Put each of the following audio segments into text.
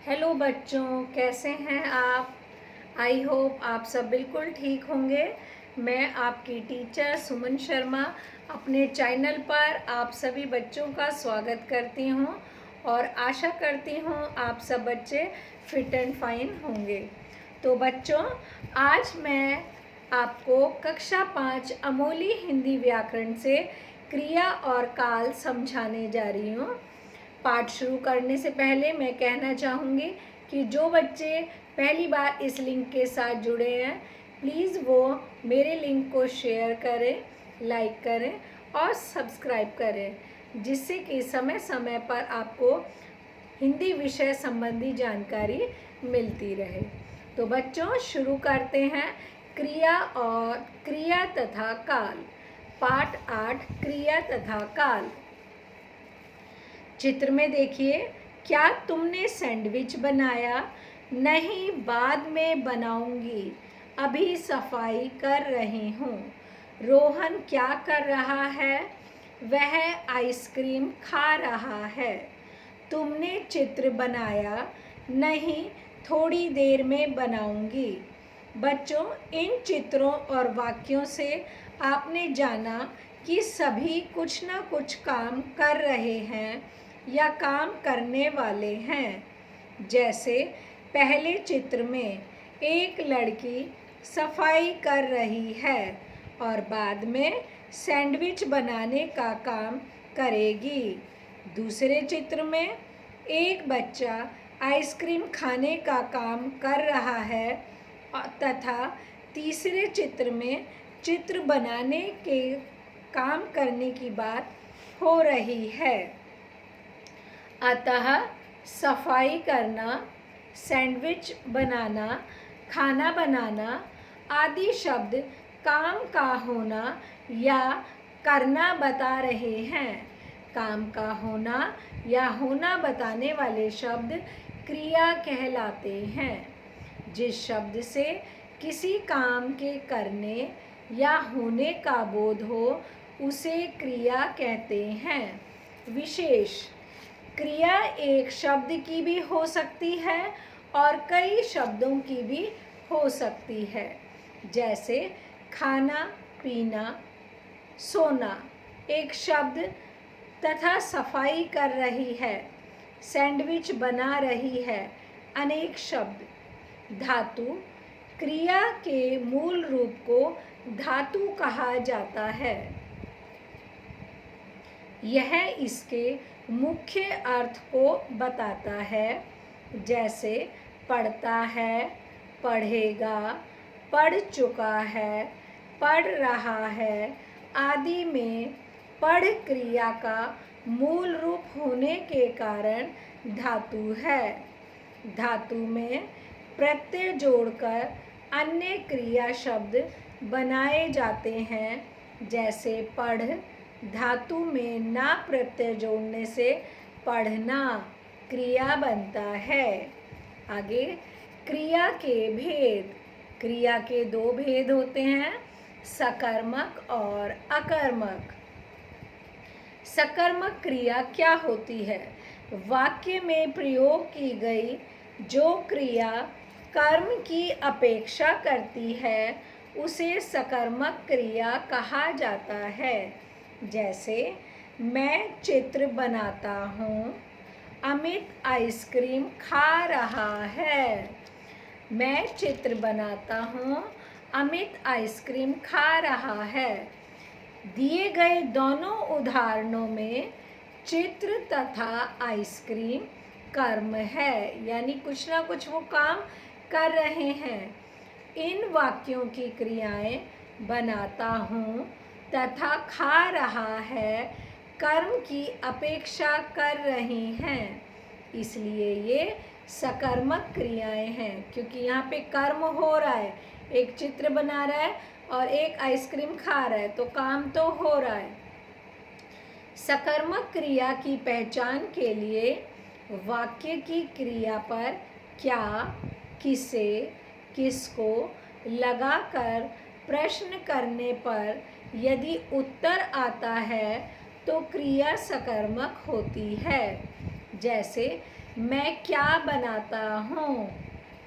Hello बच्चों, कैसे हैं आप। आई होप आप सब बिल्कुल ठीक होंगे। मैं आपकी टीचर सुमन शर्मा अपने चैनल पर आप सभी बच्चों का स्वागत करती हूं और आशा करती हूं आप सब बच्चे फिट एंड फाइन होंगे। तो बच्चों, आज मैं आपको कक्षा 5 अमोली हिंदी व्याकरण से क्रिया और काल समझाने जा रही हूँ। पाठ शुरू करने से पहले मैं कहना चाहूँगी कि जो बच्चे पहली बार इस लिंक के साथ जुड़े हैं, प्लीज़ वो मेरे लिंक को शेयर करें, लाइक करें और सब्सक्राइब करें, जिससे कि समय समय पर आपको हिंदी विषय संबंधी जानकारी मिलती रहे। तो बच्चों, शुरू करते हैं क्रिया तथा काल। पाठ 8 क्रिया तथा काल। चित्र में देखिए, क्या तुमने सैंडविच बनाया? नहीं, बाद में बनाऊंगी, अभी सफाई कर रही हूँ। रोहन क्या कर रहा है? वह आइसक्रीम खा रहा है। तुमने चित्र बनाया? नहीं, थोड़ी देर में बनाऊंगी। बच्चों, इन चित्रों और वाक्यों से आपने जाना कि सभी कुछ न कुछ काम कर रहे हैं या काम करने वाले हैं। जैसे पहले चित्र में एक लड़की सफाई कर रही है और बाद में सैंडविच बनाने का काम करेगी। दूसरे चित्र में एक बच्चा आइसक्रीम खाने का काम कर रहा है तथा तीसरे चित्र में चित्र बनाने के काम करने की बात हो रही है। अतः सफाई करना, सैंडविच बनाना, खाना बनाना आदि शब्द काम का होना या करना बता रहे हैं। काम का होना या होना बताने वाले शब्द क्रिया कहलाते हैं। जिस शब्द से किसी काम के करने या होने का बोध हो उसे क्रिया कहते हैं। विशेष क्रिया एक शब्द की भी हो सकती है और कई शब्दों की भी हो सकती है। जैसे खाना, पीना, सोना एक शब्द तथा सफाई कर रही है, सैंडविच बना रही है अनेक शब्द। धातु क्रिया के मूल रूप को धातु कहा जाता है। यह इसके मुख्य अर्थ को बताता है। जैसे पढ़ता है, पढ़ेगा, पढ़ चुका है, पढ़ रहा है आदि में पढ़ क्रिया का मूल रूप होने के कारण धातु है। धातु में प्रत्यय जोड़कर अन्य क्रिया शब्द बनाए जाते हैं। जैसे पढ़ धातु में ना प्रत्यय जोड़ने से पढ़ना क्रिया बनता है। आगे क्रिया के भेद। क्रिया के दो भेद होते हैं, सकर्मक और अकर्मक। सकर्मक क्रिया क्या होती है? वाक्य में प्रयोग की गई जो क्रिया कर्म की अपेक्षा करती है उसे सकर्मक क्रिया कहा जाता है। जैसे मैं चित्र बनाता हूँ, अमित आइसक्रीम खा रहा है। मैं चित्र बनाता हूँ, अमित आइसक्रीम खा रहा है। दिए गए दोनों उदाहरणों में चित्र तथा आइसक्रीम कर्म है, यानी कुछ ना कुछ वो काम कर रहे हैं। इन वाक्यों की क्रियाएं बनाता हूँ तथा खा रहा है कर्म की अपेक्षा कर रही हैं, इसलिए ये सकर्मक क्रियाएं हैं। क्योंकि यहाँ पे कर्म हो रहा है, एक चित्र बना रहा है और एक आइसक्रीम खा रहा है, तो काम तो हो रहा है। सकर्मक क्रिया की पहचान के लिए वाक्य की क्रिया पर क्या, किसे, किसको लगाकर प्रश्न करने पर यदि उत्तर आता है तो क्रिया सकर्मक होती है। जैसे मैं क्या बनाता हूँ।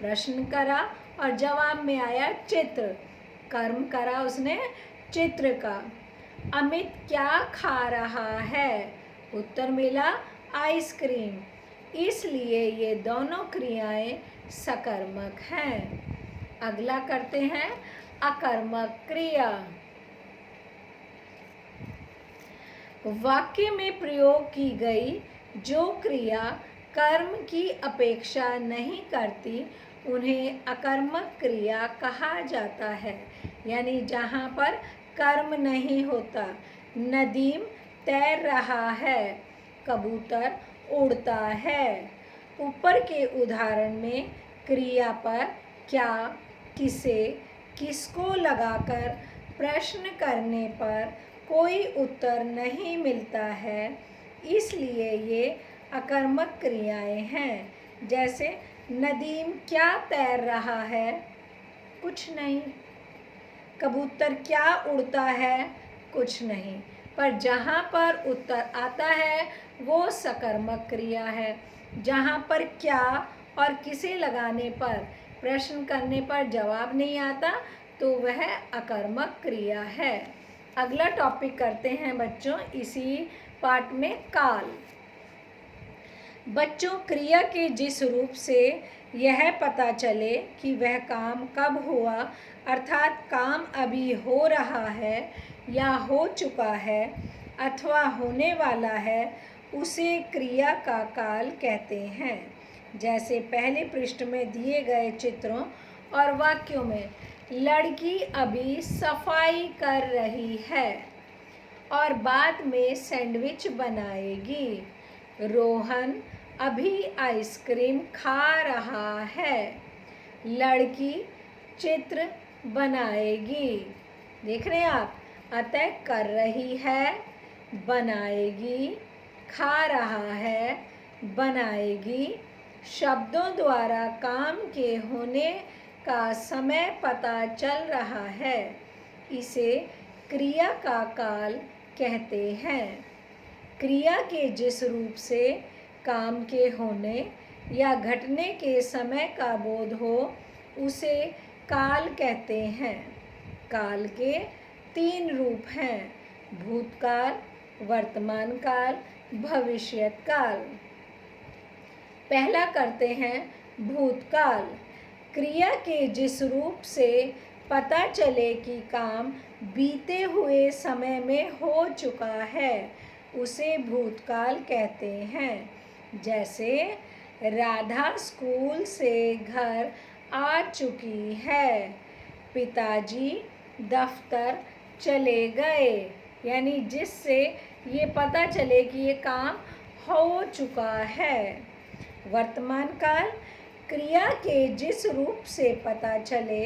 प्रश्न करा और जवाब में आया चित्र। कर्म करा उसने चित्र का। अमित क्या खा रहा है। उत्तर मिला आइसक्रीम। इसलिए ये दोनों क्रियाएं सकर्मक हैं। अगला करते हैं अकर्मक क्रिया। वाक्य में प्रयोग की गई जो क्रिया कर्म की अपेक्षा नहीं करती उन्हें अकर्मक क्रिया कहा जाता है। यानी जहाँ पर कर्म नहीं होता। नदीम तैर रहा है, कबूतर उड़ता है। ऊपर के उदाहरण में क्रिया पर क्या, किसे, किसको लगाकर प्रश्न करने पर कोई उत्तर नहीं मिलता है, इसलिए ये अकर्मक क्रियाएं हैं। जैसे नदीम क्या तैर रहा है, कुछ नहीं। कबूतर क्या उड़ता है, कुछ नहीं। पर जहाँ पर उत्तर आता है वो सकर्मक क्रिया है। जहाँ पर क्या और किसे लगाने पर, प्रश्न करने पर जवाब नहीं आता तो वह अकर्मक क्रिया है। अगला टॉपिक करते हैं बच्चों इसी पार्ट में काल। बच्चों क्रिया के जिस रूप से यह पता चले कि वह काम कब हुआ, अर्थात काम अभी हो रहा है या हो चुका है अथवा होने वाला है, उसे क्रिया का काल कहते हैं। जैसे पहले पृष्ठ में दिए गए चित्रों और वाक्यों में लड़की अभी सफाई कर रही है और बाद में सैंडविच बनाएगी। रोहन अभी आइसक्रीम खा रहा है। लड़की चित्र बनाएगी। देख रहे हैं आप, अतः कर रही है, बनाएगी, खा रहा है, बनाएगी शब्दों द्वारा काम के होने का समय पता चल रहा है। इसे क्रिया का काल कहते हैं। क्रिया के जिस रूप से काम के होने या घटने के समय का बोध हो उसे काल कहते हैं। काल के 3 रूप हैं, भूतकाल, वर्तमान काल, भविष्यत काल। पहला करते हैं भूतकाल। क्रिया के जिस रूप से पता चले कि काम बीते हुए समय में हो चुका है उसे भूतकाल कहते हैं। जैसे राधा स्कूल से घर आ चुकी है, पिताजी दफ्तर चले गए। यानी जिससे ये पता चले कि ये काम हो चुका है। वर्तमान काल क्रिया के जिस रूप से पता चले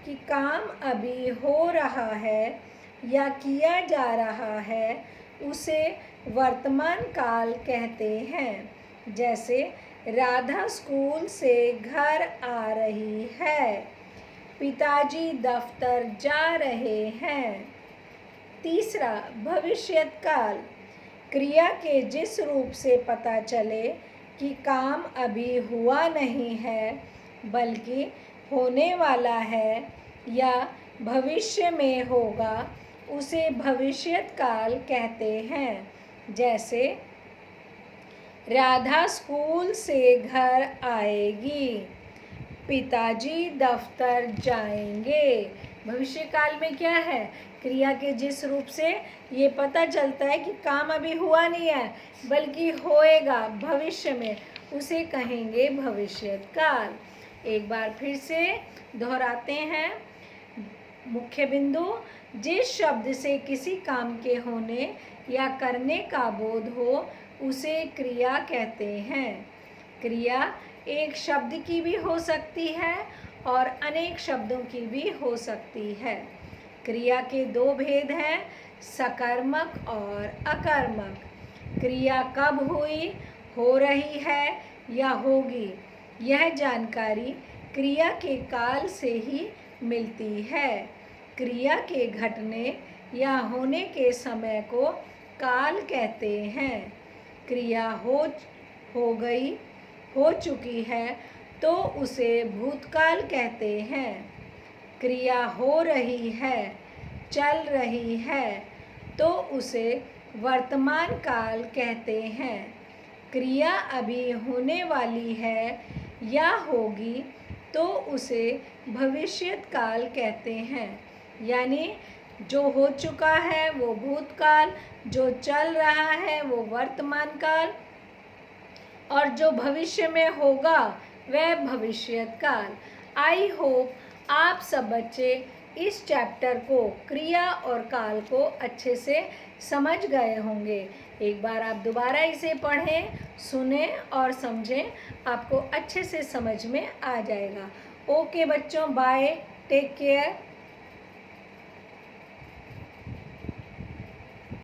कि काम अभी हो रहा है या किया जा रहा है उसे वर्तमान काल कहते हैं। जैसे राधा स्कूल से घर आ रही है, पिताजी दफ्तर जा रहे हैं। तीसरा भविष्यत काल क्रिया के जिस रूप से पता चले कि काम अभी हुआ नहीं है बल्कि होने वाला है या भविष्य में होगा उसे भविष्यत काल कहते हैं। जैसे राधा स्कूल से घर आएगी, पिताजी दफ्तर जाएंगे। भविष्य काल में क्या है, क्रिया के जिस रूप से ये पता चलता है कि काम अभी हुआ नहीं है बल्कि होएगा भविष्य में, उसे कहेंगे भविष्यत काल। एक बार फिर से दोहराते हैं मुख्य बिंदु। जिस शब्द से किसी काम के होने या करने का बोध हो उसे क्रिया कहते हैं। क्रिया एक शब्द की भी हो सकती है और अनेक शब्दों की भी हो सकती है। क्रिया के 2 भेद हैं, सकर्मक और अकर्मक। क्रिया कब हुई, हो रही है या होगी, यह जानकारी क्रिया के काल से ही मिलती है। क्रिया के घटने या होने के समय को काल कहते हैं। क्रिया हो गई, हो चुकी है तो उसे भूतकाल कहते हैं। क्रिया हो रही है, चल रही है तो उसे वर्तमान काल कहते हैं। क्रिया अभी होने वाली है या होगी तो उसे भविष्यत काल कहते हैं। यानी जो हो चुका है वो भूतकाल, जो चल रहा है वो वर्तमान काल और जो भविष्य में होगा वह भविष्यत काल। आई होप आप सब बच्चे इस चैप्टर को, क्रिया और काल को अच्छे से समझ गए होंगे। एक बार आप दोबारा इसे पढ़ें, सुने और समझें, आपको अच्छे से समझ में आ जाएगा। ओके बच्चों, बाय, टेक केयर।